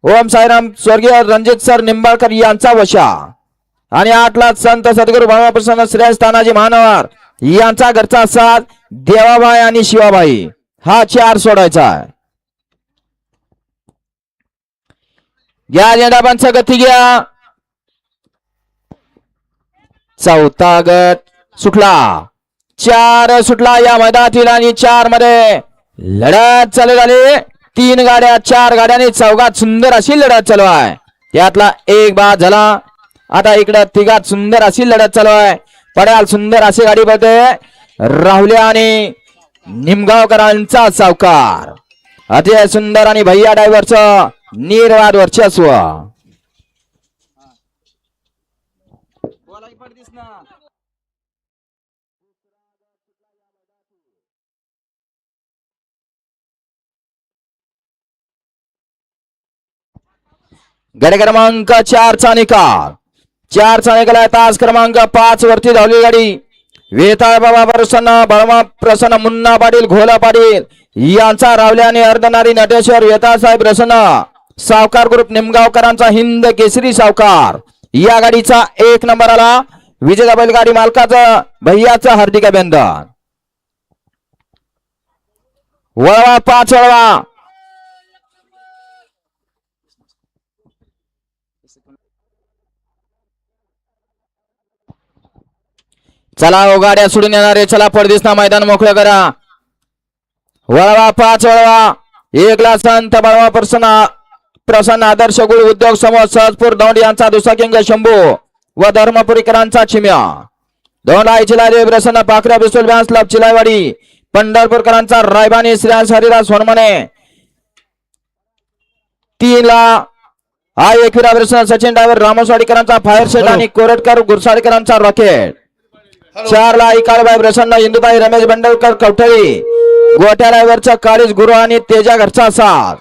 ओम साईराम स्वर्गीय रणजित सर निंबाळकर यांचा वशा आणि 8 ला संत सद्गुरू बाबा प्रसन्न श्रेष्ठ तानाजी महानवर यांचा घरचा साथ देवाबाई आणि शिवाबाई हा 4 सोडायचा आहे. घ्या झेंडा पंच गती घ्या. चौथा गट सुटला. 4 सुटला या मैदानातील आणि 4 मध्ये लढत चालू झाली. 3 गाड्या 4 गाड्यांनी चौघात सुंदर अशी लढत चालू आहे. त्यातला एक बाद झाला. आता इकडे तिघात सुंदर अशी लढत चालू आहे. पड्याल सुंदर अशी गाडी बघते राहुल्या आणि निमगावकरांचा सावकार अतिशय सुंदर आणि भैया ड्रायव्हरचं निर्वाद वर्चस्व. गड क्रमांक 4 चा निकाल. 4 चा निकाल आहे. तास क्रमांक 5 वरती धावली गाडी वेताळ बाबा प्रसन्न बळमा प्रसन्न मुन्ना पाटील घोला पाटील यांचा रावल्याने अर्धनारी नटेश्वर वेताळ साहेब प्रसन्न सावकार ग्रुप निमगावकरांचा हिंद केसरी सावकार या गाडीचा 1 नंबर आला. विजेता बैलगाडी मालकाचं भैयाचं हार्दिक अभिनंदन. वळवा 5 वळवा. चला हो गाड्या सोडून येणारे चला पडदिसना मैदान मोकळं करा. वळवा 5 वळवा. 1 ला संत बळवा प्रसन्न आदर्श गुळ उद्योग समूह सहजपूर दौंड यांचा दुसरा शंभू व धर्मपुरीकरांचा चिम्या. 2 ला चिलादेवी प्रसन्न पाखऱ्या पिस्तूल बॅन्स क्लब चिलाईवाडी पंढरपूरकरांचा रायबानी श्रेयांश हरिदास सोनमने. 3 ला हा एकविरा प्रसन्न सचिन ड्रायव्हर रामोसवाडीकरांचा फायर सेट आणि कोरटकर गुरसाडीकरांचा रॉकेट. 4 ला इकाळबाई प्रसन्न इंदुबाई रमेश बंडलकर कवठळी गोट्या ड्रायव्हरचा काळीज गुरु आणि तेजा घरचा साथ.